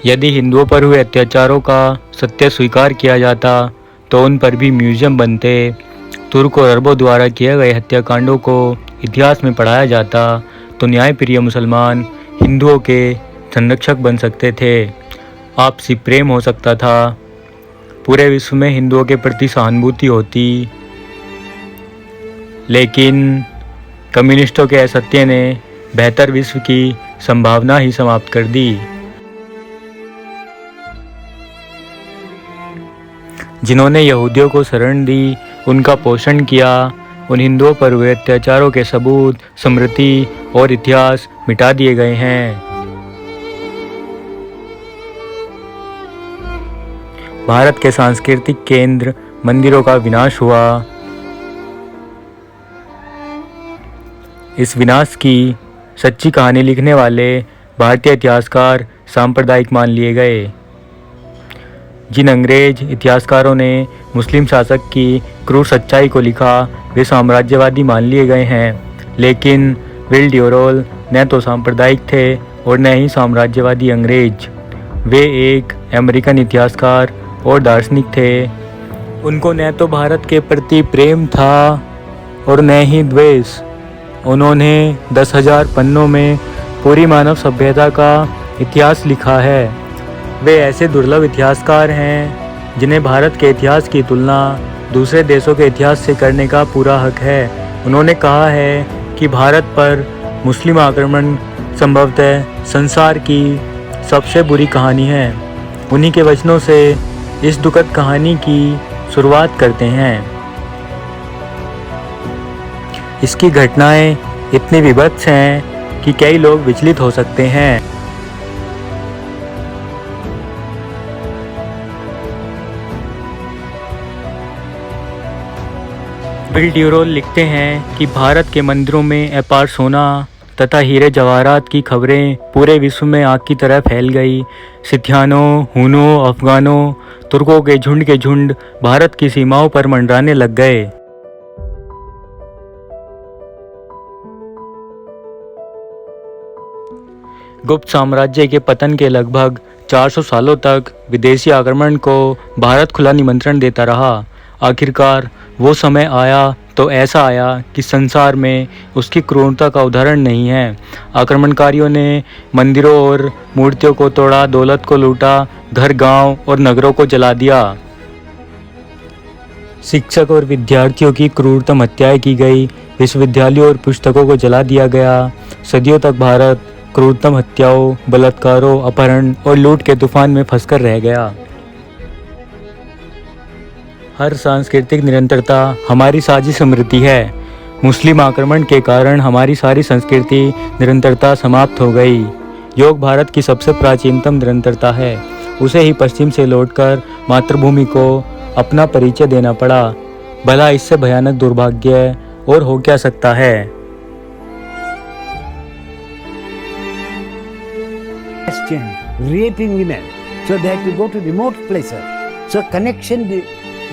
यदि हिंदुओं पर हुए अत्याचारों का सत्य स्वीकार किया जाता तो उन पर भी म्यूजियम बनते। तुर्क और अरबों द्वारा किए गए हत्याकांडों को इतिहास में पढ़ाया जाता तो न्यायप्रिय मुसलमान हिंदुओं के संरक्षक बन सकते थे। आपसी प्रेम हो सकता था। पूरे विश्व में हिंदुओं के प्रति सहानुभूति होती। लेकिन कम्युनिस्टों के असत्य ने बेहतर विश्व की संभावना ही समाप्त कर दी। जिन्होंने यहूदियों को शरण दी, उनका पोषण किया, उन हिंदुओं पर हुए अत्याचारों के सबूत, स्मृति और इतिहास मिटा दिए गए हैं। भारत के सांस्कृतिक केंद्र मंदिरों का विनाश हुआ। इस विनाश की सच्ची कहानी लिखने वाले भारतीय इतिहासकार सांप्रदायिक मान लिए गए। जिन अंग्रेज इतिहासकारों ने मुस्लिम शासक की क्रूर सच्चाई को लिखा, वे साम्राज्यवादी मान लिए गए हैं। लेकिन विल ड्यूरेल न तो सांप्रदायिक थे और न ही साम्राज्यवादी अंग्रेज। वे एक अमेरिकन इतिहासकार और दार्शनिक थे। उनको न तो भारत के प्रति प्रेम था और न ही द्वेष। उन्होंने 10,000 पन्नों में पूरी मानव सभ्यता का इतिहास लिखा है। वे ऐसे दुर्लभ इतिहासकार हैं जिन्हें भारत के इतिहास की तुलना दूसरे देशों के इतिहास से करने का पूरा हक है। उन्होंने कहा है कि भारत पर मुस्लिम आक्रमण संभवतः संसार की सबसे बुरी कहानी है। उन्हीं के वचनों से इस दुखद कहानी की शुरुआत करते हैं। इसकी घटनाएं इतनी विभत्स हैं कि कई लोग विचलित हो सकते हैं। विल ड्यूरेल लिखते हैं कि भारत के मंदिरों में अपार सोना तथा हीरे जवाहरात की खबरें पूरे विश्व में आग की तरह फैल गई। सिथियानों, हुनों, अफगानों, तुर्कों के झुंड भारत की सीमाओं पर मंडराने लग गए। गुप्त साम्राज्य के पतन के लगभग 400 सालों तक विदेशी आक्रमण को भारत खुला निमंत्रण देता रहा। आखिरकार वो समय आया तो ऐसा आया कि संसार में उसकी क्रूरता का उदाहरण नहीं है। आक्रमणकारियों ने मंदिरों और मूर्तियों को तोड़ा, दौलत को लूटा, घर, गांव और नगरों को जला दिया। शिक्षक और विद्यार्थियों की क्रूरतम हत्याएं की गई। विश्वविद्यालयों और पुस्तकों को जला दिया गया। सदियों तक भारत क्रूरतम हत्याओं, बलात्कारों, अपहरण और लूट के तूफान में फंसकर रह गया। हर सांस्कृतिक निरंतरता हमारी साझी स्मृति है। मुस्लिम आक्रमण के कारण हमारी सारी संस्कृति निरंतरता समाप्त हो गई। योग भारत की सबसे प्राचीनतम निरंतरता है। उसे ही पश्चिम से लौटकर मातृभूमि को अपना परिचय देना पड़ा। भला इससे भयानक दुर्भाग्य और हो क्या सकता है। Raping women, so they had to go to remote places. So connection,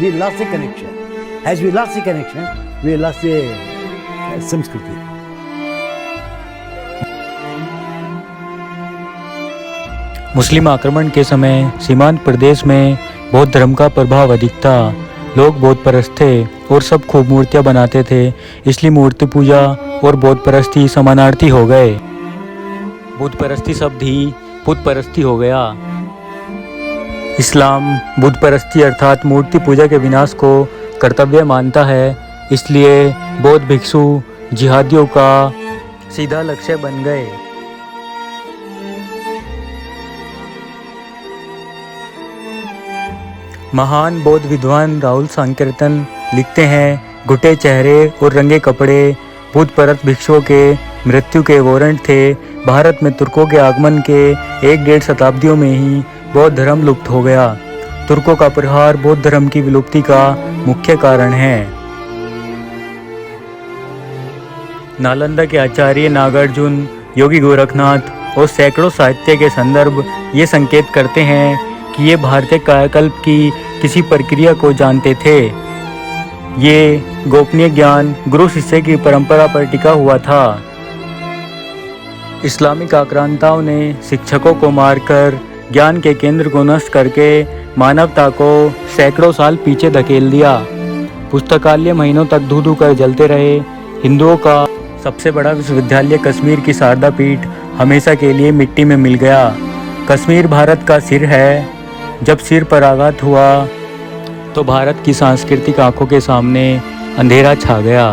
we lost the connection. As we lost the connection, we lost the Samskriti. मुस्लिम आक्रमण के समय सीमांत प्रदेश में बौद्ध धर्म का प्रभाव अधिक था। लोग बौद्ध परस्त थे और सब खूब मूर्तियां बनाते थे। इसलिए मूर्ति पूजा और बौद्ध परस्ती समानार्थी हो गए। बुद्ध परस्ती शब्द ही बुद्ध परस्ती हो गया। इस्लाम बुद्ध परस्ती अर्थात मूर्ति पूजा के विनाश को कर्तव्य मानता है। इसलिए बौद्ध भिक्षु जिहादियों का सीधा लक्ष्य बन गए। महान बौद्ध विद्वान राहुल सांकीर्तन लिखते हैं, घुटे चेहरे और रंगे कपड़े बुद्ध परस्त भिक्षुओं के मृत्यु के वारंट थे। भारत में तुर्कों के आगमन के 1-1.5 शताब्दियों में ही बौद्ध धर्म लुप्त हो गया। तुर्कों का प्रहार बौद्ध धर्म की विलुप्ति का मुख्य कारण है। नालंदा के आचार्य नागार्जुन, योगी गोरखनाथ और सैकड़ों साहित्य के संदर्भ ये संकेत करते हैं कि ये भारतीय कायाकल्प की किसी प्रक्रिया को जानते थे। ये गोपनीय ज्ञान गुरु शिष्य की परंपरा पर टिका हुआ था। इस्लामिक आक्रांताओं ने शिक्षकों को मारकर ज्ञान के केंद्र को नष्ट करके मानवता को सैकड़ों साल पीछे धकेल दिया। पुस्तकालय महीनों तक धू धू कर जलते रहे। हिंदुओं का सबसे बड़ा विश्वविद्यालय कश्मीर की शारदा पीठ हमेशा के लिए मिट्टी में मिल गया। कश्मीर भारत का सिर है। जब सिर पर आघात हुआ तो भारत की सांस्कृतिक आंखों के सामने अंधेरा छा गया।